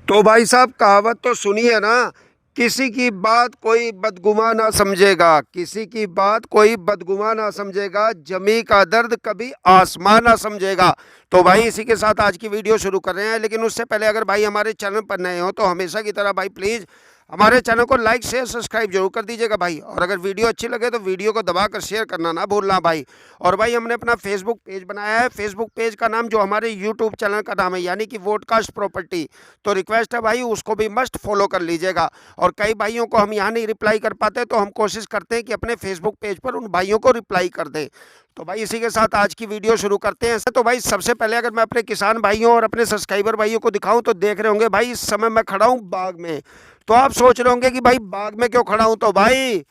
तो भाई साहब कहावत तो सुनिए ना। किसी की बात कोई बदगुमा ना समझेगा, किसी की बात कोई बदगुमा ना समझेगा, जमी का दर्द कभी आसमां ना समझेगा। तो भाई इसी के साथ आज की वीडियो शुरू कर रहे हैं, लेकिन उससे पहले अगर भाई हमारे चैनल पर नए हो तो हमेशा की तरह भाई प्लीज़ हमारे चैनल को लाइक शेयर सब्सक्राइब जरूर कर दीजिएगा भाई। और अगर वीडियो अच्छी लगे तो वीडियो को दबाकर शेयर करना ना भूलना भाई। और भाई हमने अपना फेसबुक पेज बनाया है, फेसबुक पेज का नाम जो हमारे यूट्यूब चैनल का नाम है, यानी कि वोडकास्ट प्रॉपर्टी। तो रिक्वेस्ट है भाई उसको भी मस्ट फॉलो कर लीजिएगा। और कई भाइयों को हम यहाँ नहीं रिप्लाई कर पाते तो हम कोशिश करते हैं कि अपने फेसबुक पेज पर उन भाइयों को रिप्लाई कर दें। तो भाई इसी के साथ आज की वीडियो शुरू करते हैं। तो भाई सबसे पहले अगर मैं अपने किसान भाइयों और अपने सब्सक्राइबर भाइयों को दिखाऊं तो देख रहे होंगे भाई इस समय मैं खड़ा हूं बाग में। तो आप सोच रहे होंगे कि भाई बाग में क्यों खड़ा हूं, तो भाई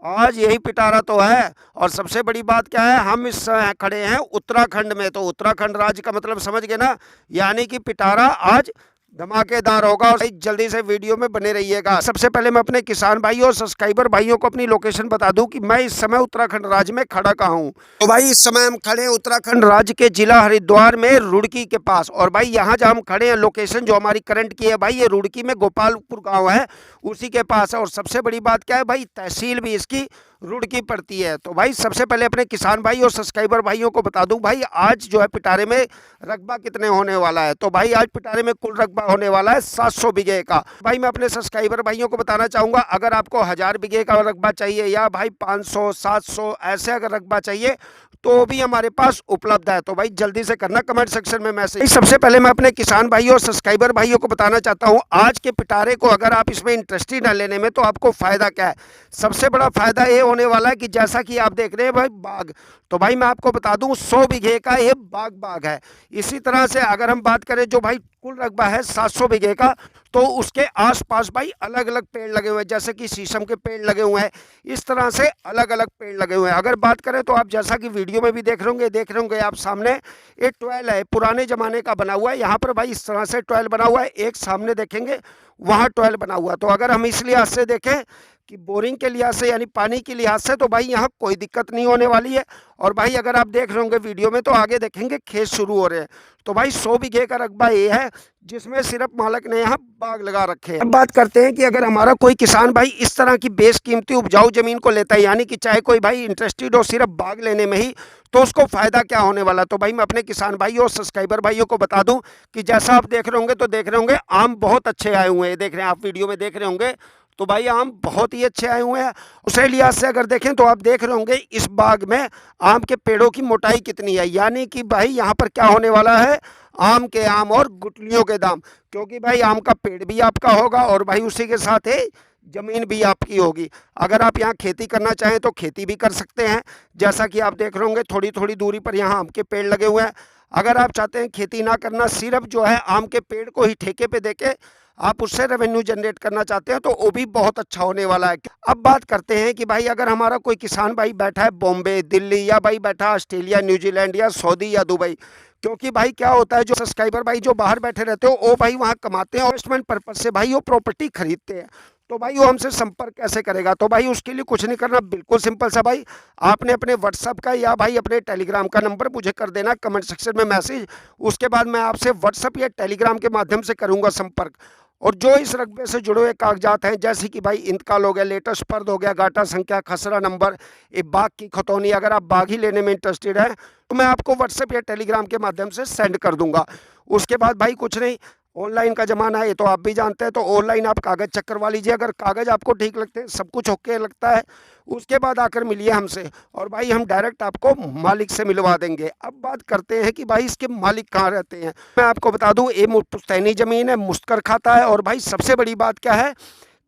आज यही पिटारा तो है। और सबसे बड़ी बात क्या है, हम इस समय खड़े हैं उत्तराखंड में। तो उत्तराखंड राज्य का मतलब समझ गए ना, यानी कि पिटारा आज धमाकेदार होगा। और जल्दी से वीडियो में बने रहिएगा। सबसे पहले मैं अपने किसान भाइयों और सब्सक्राइबर भाइयों को अपनी लोकेशन बता दूं कि मैं इस समय उत्तराखंड राज्य में खड़ा कहाँ हूँ। तो भाई इस समय हम खड़े हैं उत्तराखंड राज्य के जिला हरिद्वार में रुड़की के पास। और भाई यहाँ जहाँ हम खड़े हैं लोकेशन जो हमारी करंट की है भाई, ये रुड़की में गोपालपुर गाँव है, उसी के पास है। और सबसे बड़ी बात क्या है भाई, तहसील भी इसकी रुड़की पड़ती है। तो भाई सबसे पहले अपने किसान भाई और सब्सक्राइबर भाइयों को बता दूं भाई आज जो है पिटारे में रकबा कितने होने वाला है। तो भाई आज पिटारे में कुल रकबा होने वाला है 700 बीघे का। भाई मैं अपने सब्सक्राइबर भाइयों को बताना चाहूंगा, अगर आपको 1000 बीघे का रकबा चाहिए या भाई 500 700 ऐसे अगर रकबा चाहिए तो भी हमारे पास उपलब्ध है। तो भाई जल्दी से करना कमेंट सेक्शन में मैसेज। सबसे पहले मैं अपने किसान भाइयों और सब्सक्राइबर भाइयों को बताना चाहता हूं आज के पिटारे को अगर आप इसमें इंटरेस्टेड न लेने में तो आपको फायदा क्या है। सबसे बड़ा फायदा ये होने वाला है कि जैसा कि आप देख रहे हैं भाई बाग, तो भाई मैं आपको बता दूं 100 बीघे का ये बाग है। इसी तरह से अगर हम बात करें जो भाई कुल रकबा है 700 बीघे का, तो उसके आसपास भाई अलग अलग पेड़ लगे हुए हैं, जैसे कि शीशम के पेड़ लगे हुए हैं, इस तरह से अलग अलग पेड़ लगे हुए हैं। अगर बात करें तो आप जैसा कि वीडियो में भी देख रहे होंगे आप सामने एक ट्वेल है, पुराने जमाने का बना हुआ है। यहाँ पर भाई इस तरह से ट्वेल बना हुआ है, एक सामने देखेंगे वहाँ ट्वेल बना हुआ। तो अगर हम इस लिहाज से देखें कि बोरिंग के लिहाज से यानी पानी के लिहाज से तो भाई यहाँ कोई दिक्कत नहीं होने वाली है। और भाई अगर आप देख रहे होंगे वीडियो में तो आगे देखेंगे खेत शुरू हो रहे हैं। तो भाई 100 बीघे का रकबा ये है जिसमें सिर्फ मालिक ने यहाँ बाग लगा रखे हैं। अब बात करते हैं कि अगर हमारा कोई किसान भाई इस तरह की बेशकीमती उपजाऊ जमीन को लेता है, यानी कि चाहे कोई भाई इंटरेस्टेड हो सिर्फ बाग लेने में ही, तो उसको फायदा क्या होने वाला। तो भाई मैं अपने किसान भाइयों और सब्सक्राइबर भाइयों को बता दूं कि जैसा आप देख रहे होंगे तो देख रहे होंगे आम बहुत अच्छे आए हुए हैं, देख रहे हैं आप वीडियो में देख रहे होंगे। तो भाई आम बहुत ही अच्छे आए हुए हैं। उसे लिहाज से अगर देखें तो आप देख रहे होंगे इस बाग में आम के पेड़ों की मोटाई कितनी है, यानी कि भाई यहाँ पर क्या होने वाला है, आम के आम और गुठलियों के दाम। क्योंकि भाई आम का पेड़ भी आपका होगा और भाई उसी के साथ ही जमीन भी आपकी होगी। अगर आप यहाँ खेती करना चाहें तो खेती भी कर सकते हैं, जैसा कि आप देख रहे होंगे थोड़ी थोड़ी दूरी पर यहाँ आम के पेड़ लगे हुए हैं। अगर आप चाहते हैं खेती ना करना, सिर्फ जो है आम के पेड़ को ही ठेके पे देके आप उससे रेवेन्यू जनरेट करना चाहते हैं तो वो भी बहुत अच्छा होने वाला है। अब बात करते हैं कि भाई अगर हमारा कोई किसान भाई बैठा है बॉम्बे दिल्ली, या भाई बैठा ऑस्ट्रेलिया न्यूजीलैंड या सऊदी या दुबई, क्योंकि भाई क्या होता है जो सब्सक्राइबर भाई जो बाहर बैठे रहते हो वो भाई वहाँ कमाते हैं, इन्वेस्टमेंट पर्पज से भाई वो प्रॉपर्टी खरीदते हैं। तो भाई वो हमसे संपर्क कैसे करेगा। तो भाई उसके लिए कुछ नहीं करना, बिल्कुल सिंपल सा भाई आपने अपने व्हाट्सअप का या भाई अपने टेलीग्राम का नंबर मुझे कर देना कमेंट सेक्शन में मैसेज। उसके बाद मैं आपसे व्हाट्सअप या टेलीग्राम के माध्यम से करूंगा संपर्क। और जो इस रकबे से जुड़े हुए कागजात हैं, जैसे कि भाई इंतकाल हो गया, लेटेस्ट पर्द हो गया, गाटा संख्या, खसरा नंबर, ये बाग की खतौनी, अगर आप बाग ही लेने में इंटरेस्टेड हैं तो मैं आपको व्हाट्सएप या टेलीग्राम के माध्यम से सेंड कर दूंगा। उसके बाद भाई कुछ नहीं, ऑनलाइन का ज़माना है ये तो आप भी जानते हैं, तो ऑनलाइन आप कागज़ चेक करवा लीजिए। अगर कागज़ आपको ठीक लगते हैं, सब कुछ ओके लगता है, उसके बाद आकर मिलिए हमसे और भाई हम डायरेक्ट आपको मालिक से मिलवा देंगे। अब बात करते हैं कि भाई इसके मालिक कहाँ रहते हैं। मैं आपको बता दूं ये पुश्तैनी ज़मीन है, मुश्तकर खाता है। और भाई सबसे बड़ी बात क्या है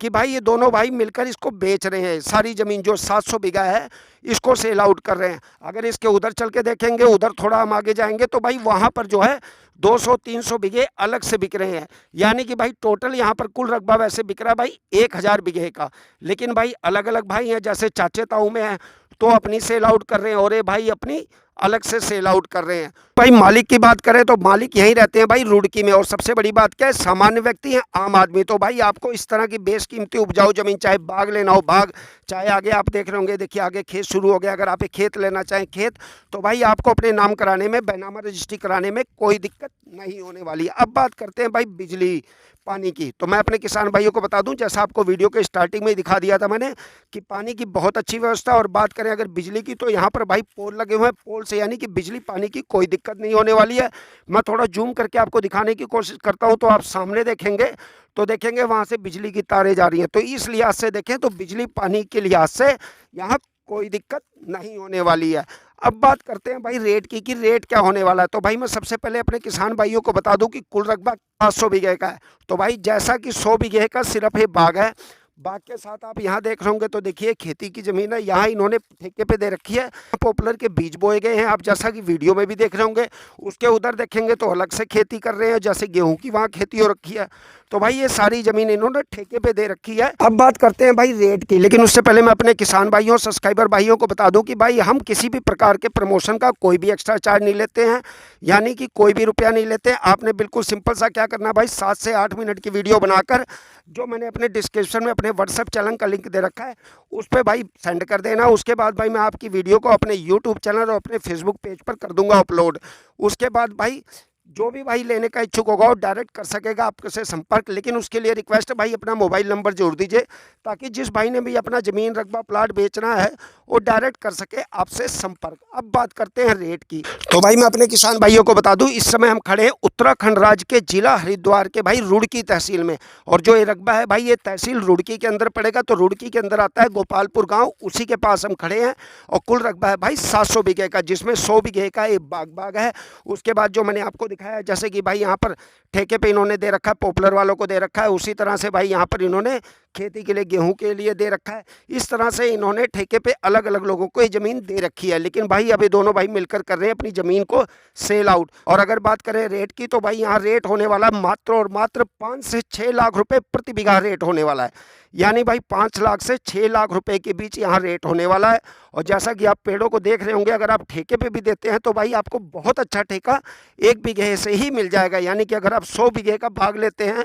कि भाई ये दोनों भाई मिलकर इसको बेच रहे हैं, सारी ज़मीन जो 700 बीघा है इसको सेल आउट कर रहे हैं। अगर इसके उधर चल के देखेंगे, उधर थोड़ा हम आगे जाएंगे तो भाई वहाँ पर जो है 200-300 बीघे अलग से बिक रहे हैं। यानी कि भाई टोटल यहाँ पर कुल रकबा वैसे बिक रहा है भाई 1000 बीघे का, लेकिन भाई अलग अलग भाई हैं, जैसे चाचे ताऊ में हैं तो अपनी सेल आउट कर रहे हैं और ये भाई अपनी अलग से सेल आउट कर रहे हैं। भाई मालिक की बात करें तो मालिक यहीं रहते हैं भाई रुड़की में। और सबसे बड़ी बात क्या है, सामान्य व्यक्ति है, आम आदमी। तो भाई आपको इस तरह की बेशकीमती उपजाऊ जमीन, चाहे बाग लेना हो बाग, चाहे आगे आप देख रहे होंगे, देखिए आगे खेत शुरू हो गया, अगर आप एक खेत लेना चाहें खेत, तो भाई आपको अपने नाम कराने में, बैनामा रजिस्ट्री कराने में कोई दिक्कत नहीं होने वाली है। अब बात करते हैं भाई बिजली, पानी की। तो मैं अपने किसान भाइयों को बता दूं, जैसा आपको वीडियो के स्टार्टिंग में ही दिखा दिया था मैंने, कि पानी की बहुत अच्छी व्यवस्था। और बात करें अगर बिजली की, तो यहाँ पर भाई पोल लगे हुए हैं, पोल से यानी कि बिजली पानी की कोई दिक्कत नहीं होने वाली है। मैं थोड़ा जूम करके आपको दिखाने की कोशिश करता हूँ, तो आप सामने देखेंगे तो देखेंगे वहाँ से बिजली की तारें जा रही हैं। तो इस लिहाज से देखें तो बिजली पानी के लिहाज से यहाँ कोई दिक्कत नहीं होने वाली है। अब बात करते हैं भाई रेट की, कि रेट क्या होने वाला है। तो भाई मैं सबसे पहले अपने किसान भाइयों को बता दूं कि कुल रकबा 500 बीघे का है। तो भाई जैसा कि 100 बीघे का सिर्फ ये बाग है, बाग के साथ आप यहाँ देख रहे होंगे तो देखिए खेती की ज़मीन है, यहाँ इन्होंने ठेके पे दे रखी है। पॉपुलर के बीज बोए गए हैं, आप जैसा कि वीडियो में भी देख रहे होंगे। उसके उधर देखेंगे तो अलग से खेती कर रहे हैं, जैसे गेहूं की वहाँ खेती हो रखी है। तो भाई ये सारी ज़मीन इन्होंने ठेके पे दे रखी है। अब बात करते हैं भाई रेट की, लेकिन उससे पहले मैं अपने किसान भाइयों सब्सक्राइबर भाइयों को बता दूं कि भाई हम किसी भी प्रकार के प्रमोशन का कोई भी एक्स्ट्रा चार्ज नहीं लेते हैं, यानी कि कोई भी रुपया नहीं लेते। आपने बिल्कुल सिंपल सा क्या करना है भाई, 7 से 8 मिनट की वीडियो बनाकर, जो मैंने अपने डिस्क्रिप्शन में अपने व्हाट्सएप चैनल का लिंक दे रखा है, उस पर भाई सेंड कर देना। उसके बाद भाई मैं आपकी वीडियो को अपने यूट्यूब चैनल और अपने फेसबुक पेज पर कर दूंगा अपलोड। उसके बाद भाई जो भी भाई लेने का इच्छुक होगा वो डायरेक्ट कर सकेगा आपसे संपर्क। लेकिन उसके लिए रिक्वेस्ट है भाई, अपना मोबाइल नंबर जोड़ दीजिए, ताकि जिस भाई ने भी अपना ज़मीन रकबा प्लाट बेचना है वो डायरेक्ट कर सके आपसे संपर्क। अब बात करते हैं रेट की। तो भाई मैं अपने किसान भाइयों को बता दूं, इस समय हम खड़े हैं उत्तराखंड राज्य के जिला हरिद्वार के भाई रुड़की तहसील में। और जो ये रकबा है भाई, ये तहसील रुड़की के अंदर पड़ेगा। तो रुड़की के अंदर आता है गोपालपुर गाँव, उसी के पास हम खड़े हैं। और कुल रकबा है भाई 700 बीघे का, जिसमें 100 बीघे का एक बाग है। उसके बाद जो मैंने आपको दिखाया, जैसे कि भाई यहाँ पर ठेके पे इन्होंने दे रखा है, पॉपुलर वालों को दे रखा है, उसी तरह से भाई यहाँ पर इन्होंने खेती के लिए गेहूं के लिए दे रखा है। इस तरह से इन्होंने ठेके पे अलग अलग लोगों को ये ज़मीन दे रखी है। लेकिन भाई अभी दोनों भाई मिलकर कर रहे हैं अपनी ज़मीन को सेल आउट। और अगर बात करें रेट की, तो भाई यहाँ रेट होने वाला मात्र और मात्र 5 से 6 लाख रुपए प्रति बीघा रेट होने वाला है। यानी भाई 5 लाख से 6 लाख रुपए के बीच यहाँ रेट होने वाला है। और जैसा कि आप पेड़ों को देख रहे होंगे, अगर आप ठेके पे भी देते हैं तो भाई आपको बहुत अच्छा ठेका 1 बीघे से ही मिल जाएगा। यानी कि अगर आप 100 बीघे का भाग लेते हैं,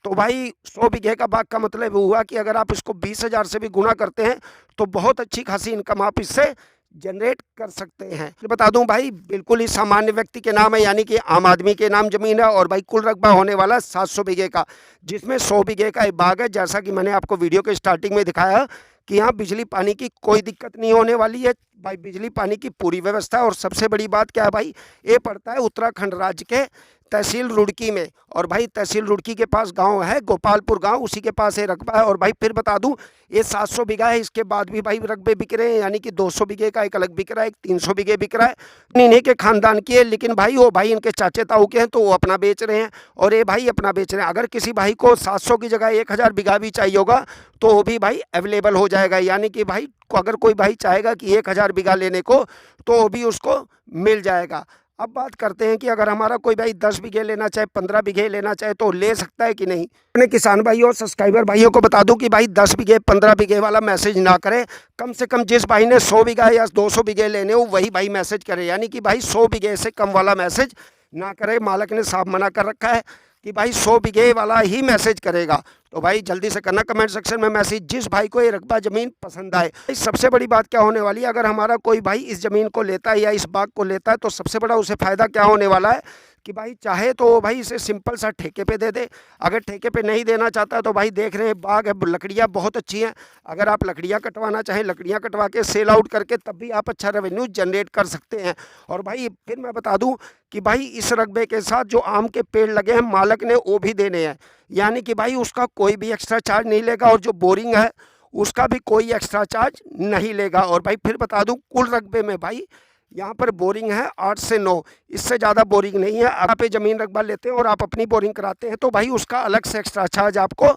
तो भाई 100 बीघे का बाग का मतलब हुआ कि अगर आप इसको 20,000 से भी गुना करते हैं तो बहुत अच्छी खासी इनकम आप इससे जनरेट कर सकते हैं। बता दूं भाई, बिल्कुल ही सामान्य व्यक्ति के नाम है, यानी कि आम आदमी के नाम ज़मीन है। और भाई कुल रकबा होने वाला है 700 बीघे का, जिसमें 100 बीघे का एक बाग है। जैसा कि मैंने आपको वीडियो के स्टार्टिंग में दिखाया कि यहाँ बिजली पानी की कोई दिक्कत नहीं होने वाली है भाई, बिजली पानी की पूरी व्यवस्था है। और सबसे बड़ी बात क्या है भाई, ये पड़ता है उत्तराखंड राज्य के तहसील रुड़की में। और भाई तहसील रुड़की के पास गांव है गोपालपुर गांव, उसी के पास ये रकबा है। और भाई फिर बता दूं, ये 700 बीघा है, इसके बाद भी भाई रकबे बिक रहे हैं, यानी कि 200 बीघे का एक अलग बिक रहा है, एक 300 बीघे बिक रहा है। इन्हीं के खानदान की है, लेकिन भाई वो भाई इनके चाचे ताऊ के हैं, तो वो अपना बेच रहे हैं और ये भाई अपना बेच रहे हैं। अगर किसी भाई को 700 की जगह 1000 बीघा भी चाहिए होगा तो वो भी भाई अवेलेबल हो जाएगा। यानी कि भाई अगर कोई भाई चाहेगा कि 1000 बीघा लेने को, तो वो भी उसको मिल जाएगा। अब बात करते हैं कि अगर हमारा कोई भाई 10 बीघे लेना चाहे, 15 बीघे लेना चाहे, तो ले सकता है कि नहीं। अपने किसान भाइयों और सब्सक्राइबर भाइयों को बता दूं कि भाई 10 बीघे 15 बीघे वाला मैसेज ना करें। कम से कम जिस भाई ने 100 बीघा या 200 बीघे लेने हो वही भाई मैसेज करे, यानी कि भाई 100 बीघे से कम वाला मैसेज ना करे। मालक ने साफ मना कर रखा है कि भाई 100 बीघे वाला ही मैसेज करेगा। तो भाई जल्दी से करना कमेंट सेक्शन में मैसेज, जिस भाई को ये रकबा ज़मीन पसंद आए। सबसे बड़ी बात क्या होने वाली है, अगर हमारा कोई भाई इस ज़मीन को लेता है या इस बाग को लेता है, तो सबसे बड़ा उसे फ़ायदा क्या होने वाला है कि भाई चाहे तो भाई इसे सिंपल सा ठेके पे दे दे। अगर ठेके पे नहीं देना चाहता तो भाई देख रहे हैं बाग है, लकड़ियाँ बहुत अच्छी हैं। अगर आप लकड़ियाँ कटवाना चाहें, लकड़ियाँ कटवा के सेल आउट करके तब भी आप अच्छा रेवेन्यू जनरेट कर सकते हैं। और भाई फिर मैं बता दूं कि भाई इस रकबे के साथ जो आम के पेड़ लगे हैं मालक ने वो भी देने हैं, यानी कि भाई उसका कोई भी एक्स्ट्रा चार्ज नहीं लेगा। और जो बोरिंग है उसका भी कोई एक्स्ट्रा चार्ज नहीं लेगा। और भाई फिर बता दूं, कुल रकबे में भाई यहाँ पर बोरिंग है 8 से 9, इससे ज़्यादा बोरिंग नहीं है। अगर आप ज़मीन रकबा लेते हैं और आप अपनी बोरिंग कराते हैं तो भाई उसका अलग से एक्स्ट्रा चार्ज आपको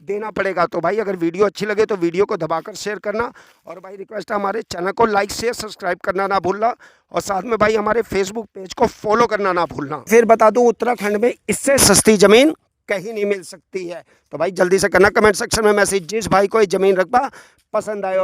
देना पड़ेगा। तो भाई अगर वीडियो अच्छी लगे तो वीडियो को दबाकर शेयर करना। और भाई रिक्वेस्ट है, हमारे चैनल को लाइक शेयर सब्सक्राइब करना ना भूलना। और साथ में भाई हमारे फेसबुक पेज को फॉलो करना ना भूलना। फिर बता दूं, उत्तराखंड में इससे सस्ती ज़मीन कहीं नहीं मिल सकती है। तो भाई जल्दी से करना कमेंट सेक्शन में मैसेज, जिस भाई को ये ज़मीन रकबा पसंद आए।